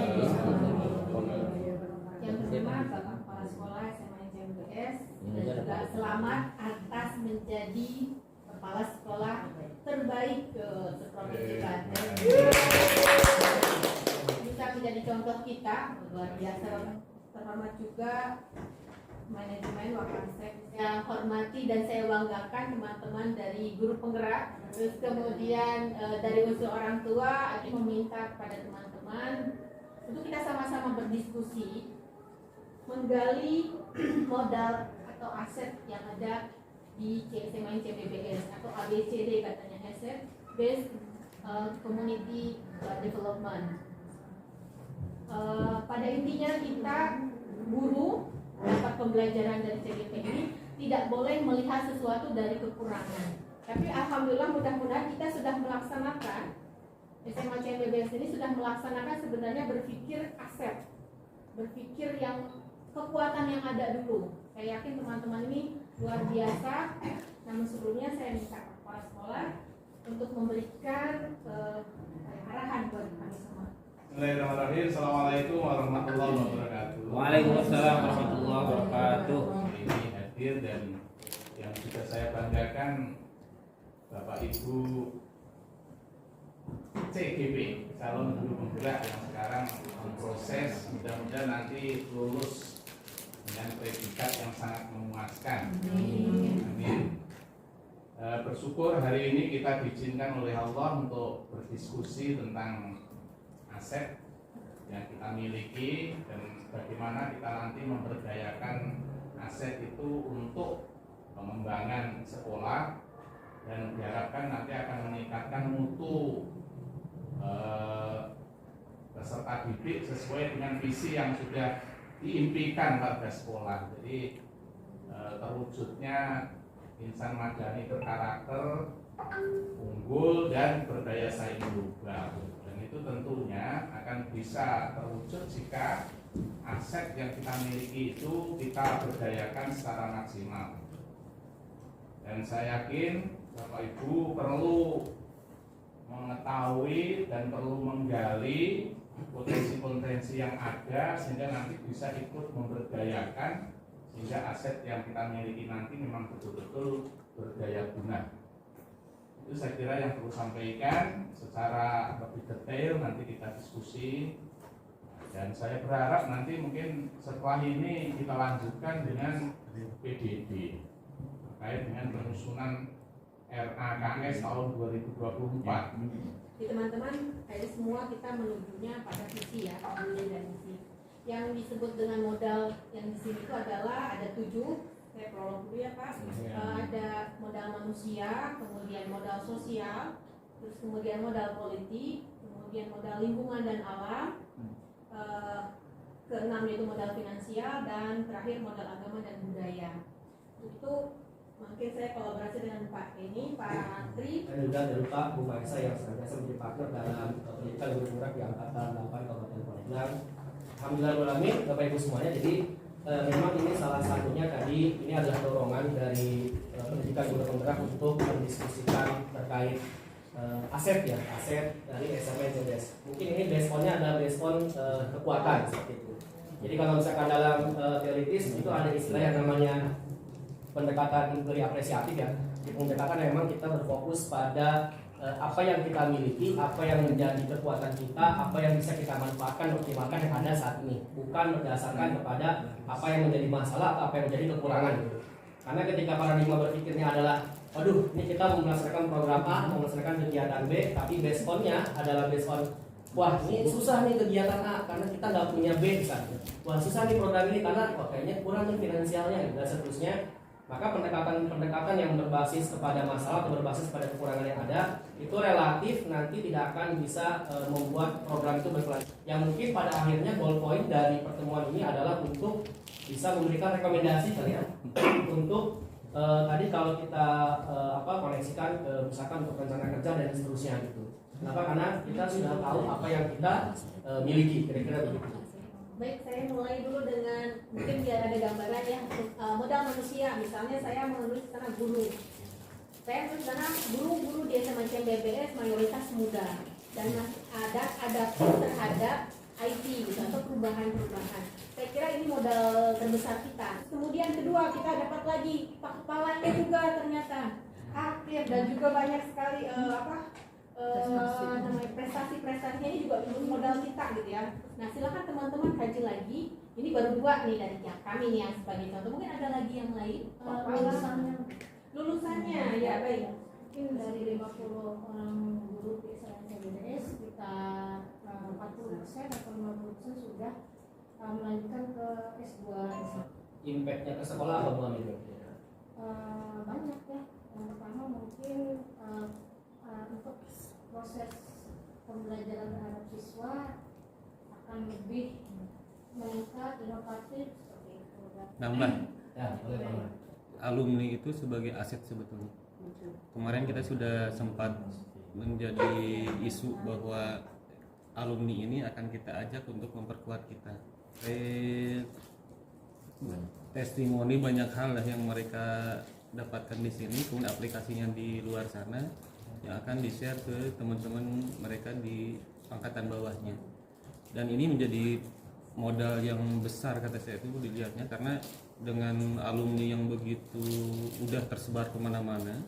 Yang kedua, Bapak Kepala Sekolah SMA CMBS, dan juga selamat atas menjadi Kepala Sekolah terbaik ke Provinsi Banten. Bisa menjadi contoh kita, luar biasa. Terhormat juga manajemen Wakansek. Saya hormati dan saya banggakan teman-teman dari guru penggerak, terus kemudian dari unsur orang tua. Aku meminta kepada teman-teman untuk kita sama-sama berdiskusi, menggali modal atau aset yang ada di SMA CBBS atau ABCD katanya, Asset Based Community Development. Pada intinya kita guru dapat pembelajaran dari CBP ini tidak boleh melihat sesuatu dari kekurangan. Tapi alhamdulillah mudah-mudahan kita sudah melaksanakan, SMA CBBS ini sudah melaksanakan sebenarnya berpikir aset, berpikir yang kekuatan yang ada dulu. Saya yakin teman-teman ini luar biasa. Namun sebelumnya saya minta kepala sekolah untuk memberikan arahan buat kami semua. Bismillahirrahmanirrahim. Assalamualaikum warahmatullahi wabarakatuh. Waalaikumsalam warahmatullahi wabarakatuh. Ini hadir dan yang juga saya banggakan Bapak Ibu CGP, calon guru penggerak yang sekarang memproses, mudah-mudahan nanti lulus dengan predikat yang sangat memuaskan. Amin. Bersyukur hari ini kita diizinkan oleh Allah untuk berdiskusi tentang aset yang kita miliki dan bagaimana kita nanti memberdayakan aset itu untuk pengembangan sekolah dan diharapkan nanti akan meningkatkan mutu peserta didik sesuai dengan visi yang sudah diimpikan pada sekolah. Jadi terwujudnya insan madani berkarakter, unggul dan berdaya saing global. Dan itu tentunya akan bisa terwujud jika aset yang kita miliki itu kita berdayakan secara maksimal. Dan saya yakin Bapak Ibu perlu mengetahui dan perlu menggali potensi-potensi yang ada sehingga nanti bisa ikut memberdayakan sehingga aset yang kita miliki nanti memang betul-betul berdaya guna. Itu saya kira yang perlu sampaikan secara lebih detail, nanti kita diskusi. Dan saya berharap nanti mungkin setelah ini kita lanjutkan dengan PDD terkait dengan penyusunan RAKS tahun 2024. Jadi teman-teman, dari semua kita menujunya pada visi ya, visi dan misi. Yang disebut dengan modal yang di sini itu adalah ada 7. Saya prolog dulu ya Pak. Ada modal manusia, kemudian modal sosial, terus kemudian modal politik, kemudian modal lingkungan dan alam, keenam yaitu modal finansial, dan terakhir modal agama dan budaya. Itu mungkin saya kolaborasi dengan Pak Tri. Dan juga jangan lupa Bu Maisa yang senantiasa menjadi partner dalam pendidikan guru penggerak di angkatan 8 Kabupaten Pandeglang. Alhamdulillah Bapak Ibu semuanya. Jadi memang ini salah satunya tadi ini adalah dorongan dari pendidikan guru penggerak untuk mendiskusikan terkait aset ya, aset dari SMA CBS. Mungkin ini based on-nya adalah based on kekuatan seperti itu. Jadi kalau misalkan dalam teoritis itu ada istilah yang namanya pendekatan beri apresiatif ya. Di pendekatan memang kita berfokus pada apa yang kita miliki, apa yang menjadi kekuatan kita, apa yang bisa kita manfaatkan, optimalkan yang ada saat ini, bukan berdasarkan kepada apa yang menjadi masalah atau apa yang menjadi kekurangan gitu. Karena ketika paradigma berpikirnya adalah, waduh, ini kita mau melaksanakan program A, mau melaksanakan kegiatan B, tapi based on-nya adalah based on, wah ini susah nih kegiatan A karena kita nggak punya B misalnya. Wah susah nih program ini karena kayaknya kurang nih finansialnya dan seterusnya. Maka pendekatan yang berbasis kepada masalah atau berbasis pada kekurangan yang ada itu relatif nanti tidak akan bisa membuat program itu berkelanjutan. Yang mungkin pada akhirnya goal point dari pertemuan ini adalah untuk bisa memberikan rekomendasi kalian untuk tadi kalau kita koneksikan misalkan untuk rencana kerja dan seterusnya gitu. Kenapa? Karena kita sudah tahu apa yang kita miliki, kira-kira begitu. Baik, saya mulai dulu dengan mungkin biar ada gambaran ya. Modal manusia, misalnya saya menulis sana guru. Saya menulis sana guru-guru di SMA CBBS mayoritas muda dan masih ada adaptif terhadap IT. perubahan-perubahan. Saya kira ini modal terbesar kita. Kemudian kedua, kita dapat lagi kepalanya juga ternyata aktif dan juga banyak sekali namanya prestasi-prestasinya ini juga modal kita gitu ya. Nah silakan teman-teman kaji lagi. Ini baru 2 nih dari kami nih yang sebagai contoh. Mungkin ada lagi yang lain? Lulusannya ya baik. Mungkin dari 50 orang guru di SBDS kita 40% atau 50% sudah melanjutkan ke S2. Impactnya ke sekolah apa Bu Amin? Banyak ya. Yang pertama mungkin untuk proses pembelajaran terhadap siswa akan lebih meningkat, inovatif seperti itu. Nambah, Ya, boleh Pak. alumni itu sebagai aset sebetulnya. Kemarin kita sudah sempat menjadi isu bahwa alumni ini akan kita ajak untuk memperkuat kita. Testimoni banyak hal lah yang mereka dapatkan di sini, kemudian aplikasinya di luar sana yang akan di-share ke teman-teman mereka di angkatan bawahnya. Dan ini menjadi modal yang besar kata saya itu dilihatnya, karena dengan alumni yang begitu udah tersebar kemana-mana,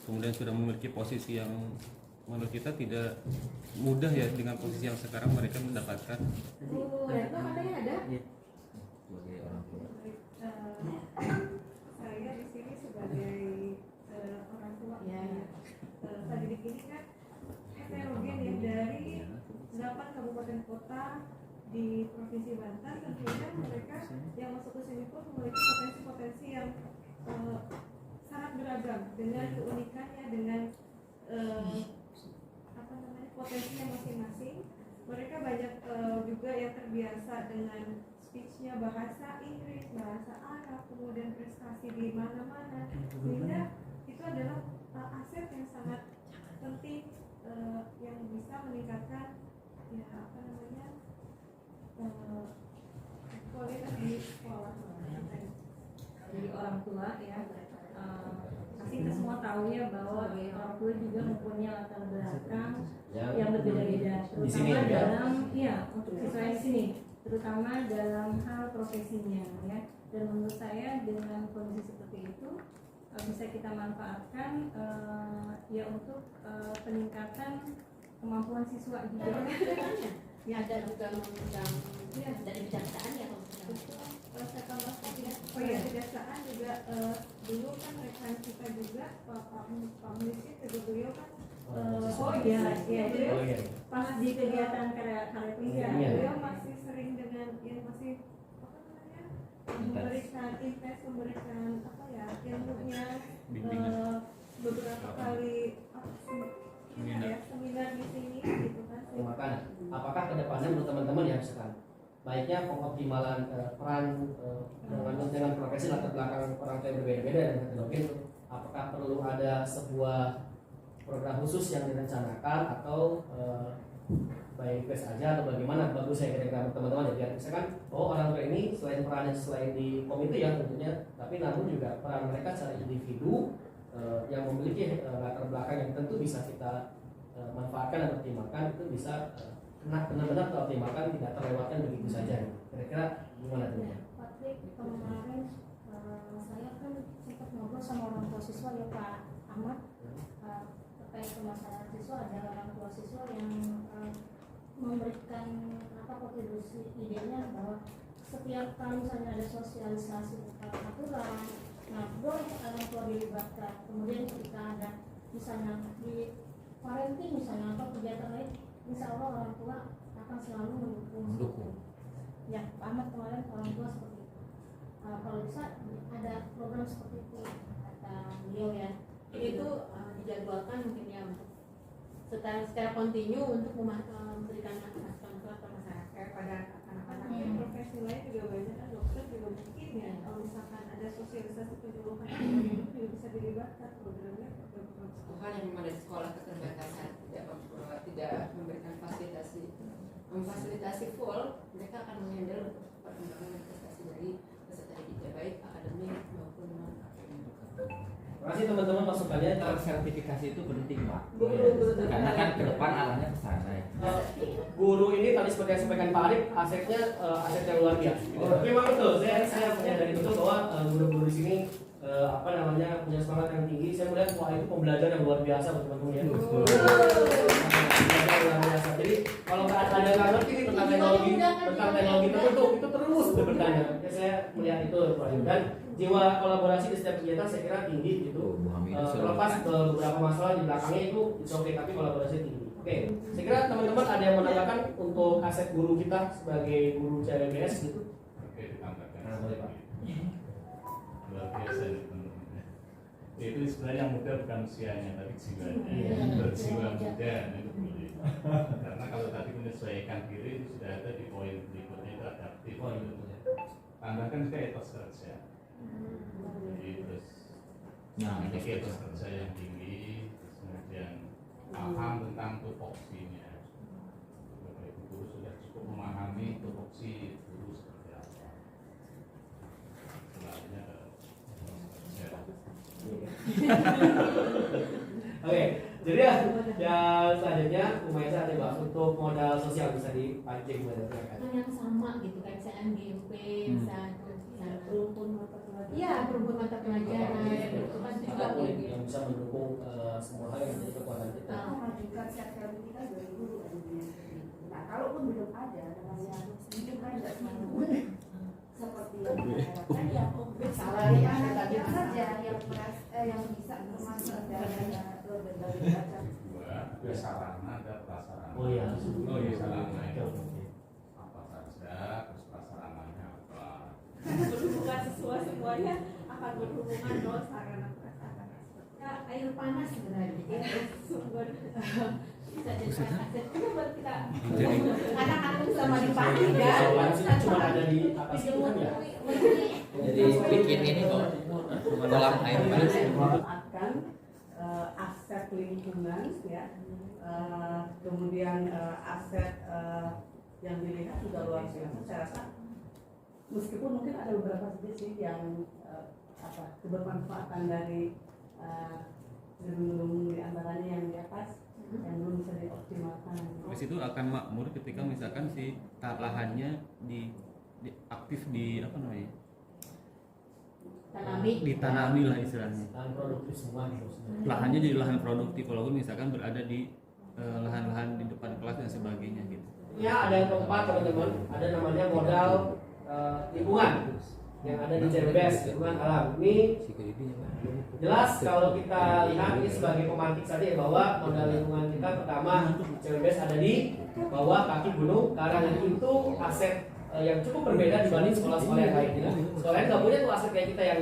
kemudian sudah memiliki posisi yang menurut kita tidak mudah ya dengan posisi yang sekarang mereka mendapatkan. Retno katanya ada? Saya di sini sebagai orang tua Ya. pendidik ini kan heterogen ya, dari 8 kabupaten kota di Provinsi Banten. Tentunya mereka yang masuk ke sini pun memiliki potensi-potensi yang sangat beragam dengan keunikannya, dengan potensinya masing-masing. Mereka banyak juga yang terbiasa dengan speech-nya bahasa Inggris, bahasa Arab, kemudian prestasi di mana-mana, sehingga itu adalah aset yang sangat penting yang bisa meningkatkan kualitas di sekolah. Jadi orang tua ya, pasti kita semua tahu ya bahwa orang tua juga mempunyai latar belakang yang berbeda-beda, terutama dalam untuk siswa di sini, terutama dalam hal profesinya ya. Dan menurut saya dengan kondisi seperti itu bisa kita manfaatkan ya untuk peningkatan kemampuan siswa juga. Ya ada juga mengundang dari kejaksaan ya Saya tambah sedikit. Oh ya, kejaksaan juga dulu kan rekan kita juga Pak Munisi juga beliau kan beliau Pas di kegiatan karya kerja beliau masih sering dengan masih memberikan memberikan ilmunya beberapa kali seminar di sini gitu kan. Makanya, apakah kedepannya menurut teman-teman ya misalkan baiknya pengoptimalan peran dengan profesi latar belakang orang tua yang berbeda-beda dan heterogen, apakah perlu ada sebuah program khusus yang direncanakan atau baik tes aja atau bagaimana? Bagus ya kira-kira teman-teman ya, biar misalkan orang tua ini selain perannya selain di komite ya tentunya, tapi namun juga peran mereka secara individu yang memiliki latar belakang yang tentu bisa kita manfaatkan dan optimalkan, itu bisa benar-benar teroptimalkan, tidak terlewatkan begitu saja. Kira-kira gimana tuh? Patrick, kemarin saya kan sempat ngobrol sama orang tua siswa ya Pak Ahmad terkait permasalahan siswa. Ada orang tua siswa yang memberikan kontribusi idenya bahwa setiap kali misalnya ada sosialisasi tentang aturan, nah boleh orang tua dilibatkan. Kemudian ketika ada misalnya di parenting misalnya atau kegiatan lain, insya Allah orang tua akan selalu mendukung. Ya, Pak Ahmad kemarin orang tua seperti itu. Kalau bisa ada program seperti itu kata beliau ya. itu dijadwalkan mungkin ya untuk secara kontinu untuk memberikan masukan ke masyarakat pada anak-anak. Profesi lain juga banyak kan, dokter juga mungkin ya kalau misalkan ada sosialisasi penyuluhan juga bisa dilibatkan programnya. Tuhan yang memang dari sekolah keterbatasan tidak memberikan memfasilitasi full, mereka akan menghandle perkembangan prestasi dari peserta didik baik akademik maupun non akademik. Terima kasih teman-teman masukannya. Sertifikasi itu penting, Pak. Guru. Karena kan ke depan arahnya ke sana ya. Guru ini tadi seperti yang disampaikan Pak Arif, asetnya aset yang luar biasa. Tapi memang betul, saya menyadari betul bahwa guru-guru di sini punya semangat yang tinggi. Saya melihat wah itu pembelajaran yang luar biasa buat teman-teman ya. Pembelajaran luar biasa. Jadi kalau ada yang nggak ngerti nih tentang teknologi tertentu itu terus bertanya. Ya, saya melihat itu Pak Arif. Dan jiwa kolaborasi di setiap kegiatan saya kira tinggi gitu. Terlepas beberapa masalah di belakangnya itu oke, tapi kolaborasi tinggi. Oke, saya kira teman-teman ada yang menambahkan untuk aset guru kita sebagai guru CLBS gitu. Oke, ditambahkan. Nah, boleh Pak. Luar biasa nih teman-teman. Itu sebenarnya yang muda bukan usianya, tapi jiwanya. Berjiwa muda itu boleh. Karena kalau tadi menyesuaikan diri itu sudah ada di poin berikutnya itu adaptif. Tambahkan juga etos kerja. Jadi terus memiliki etos kerja yang tinggi, terus kemudian paham tentang tupoksinya. Bapak Ibu guru sudah cukup memahami tupoksi guru seperti apa. Selanjutnya Oke, jadi ya selanjutnya Umaysa ada bahas untuk modal sosial bisa dipancing pada silakan. Yang sama gitu kan, misalnya GMP, misalnya perumpun mata pelajaran. Iya, perumpun mata pelajaran. Itu kan juga yang bisa mendukung semua hal yang menjadi kekuatan kita. Mengajukan CLB kita 2000 Nah, kalaupun belum ada namanya sedikit kan tidak semua seperti yang diharapkan ya salah ya tadi saja yang bisa bermasuk dari berbagai macam. ada sarana, ada prasarana. Oh iya. Sarana itu apa saja, terus prasarananya apa. Berhubungan sesuai semuanya akan berhubungan dengan sarana prasarana. ya, air panas sebenarnya Sumber bisa jadi aset juga buat kita Jadi anak-anak sama di pagi kan Soalnya cuma ada di atas itu kan ya. Jadi bikin ini kok kolam air panas. Memanfaatkan aset lingkungan ya, kemudian aset yang dilihat juga luar biasa. Saya rasa meskipun mungkin ada beberapa sih yang kebermanfaatan dari gedung-gedung di antaranya yang di atas yang belum bisa dioptimalkan. di situ akan makmur ketika misalkan si lahannya aktif di apa namanya? Ditanami lah istilahnya. Lahan produktif semua gitu. Lahannya jadi lahan produktif walaupun misalkan berada di lahan-lahan di depan kelas dan sebagainya gitu. Ya ada yang keempat teman-teman, ada namanya modal lingkungan yang ada di CLBS, lingkungan alam. Ini jelas kalau kita lihat ini sebagai pemantik saja ya, bahwa modal lingkungan kita pertama CLBS ada di bawah kaki gunung Karangan. Itu aset yang cukup berbeda dibanding sekolah-sekolah yang lain. Ya. Sekolah lain nggak punya tuh aset kayak kita yang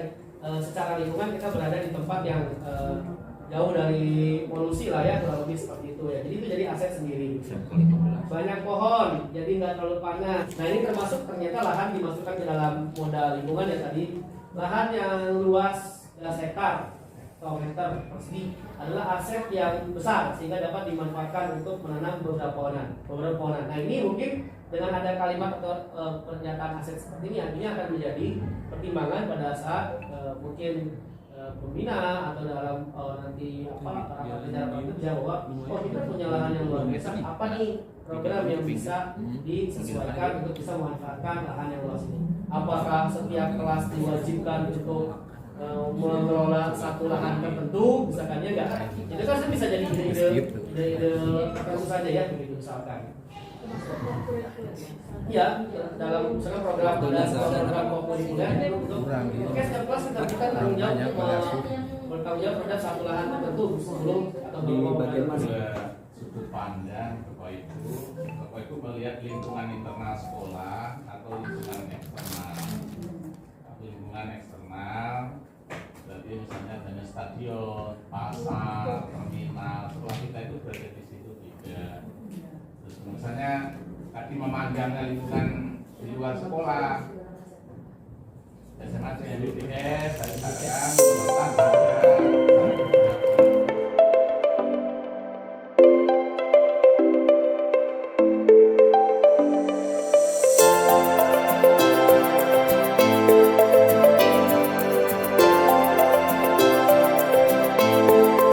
secara lingkungan kita berada di tempat yang jauh dari polusi lah ya, kurang lebih seperti itu ya. Jadi itu jadi aset sendiri. Banyak pohon, jadi nggak terlalu panas. Nah ini termasuk ternyata lahan dimasukkan ke dalam modal lingkungan ya tadi. Lahan yang luas 11 hektar atau meter persegi adalah aset yang besar sehingga dapat dimanfaatkan untuk menanam beberapa pohonan. Nah ini mungkin dengan ada kalimat atau pernyataan aset seperti ini artinya akan menjadi pertimbangan pada saat mungkin pembina atau dalam nanti para bicara bahwa kita punya lahan yang luar biasa, apa nih program yang bisa disesuaikan untuk bisa memanfaatkan lahan yang luas ini. Apakah setiap kelas diwajibkan untuk mengelola satu lahan tertentu, misalkannya enggak? Itu kan bisa jadi ide tertentu saja ya, begitu misalkan. Ya, dalam misalnya program komunitas untuk setiap kelas kita tanggung jawab bertanggung jawab terhadap satu lahan tertentu 10 atau bagaimana sudut pandang Bapak Ibu melihat lingkungan internal sekolah atau lingkungan eksternal. Lingkungan eksternal berarti misalnya adanya stadion, pasar, terminal, sekolah kita itu berada di situ tidak. Terus misalnya tadi memandangnya lingkungan di luar sekolah, SMA dengan BTS, tadi katakan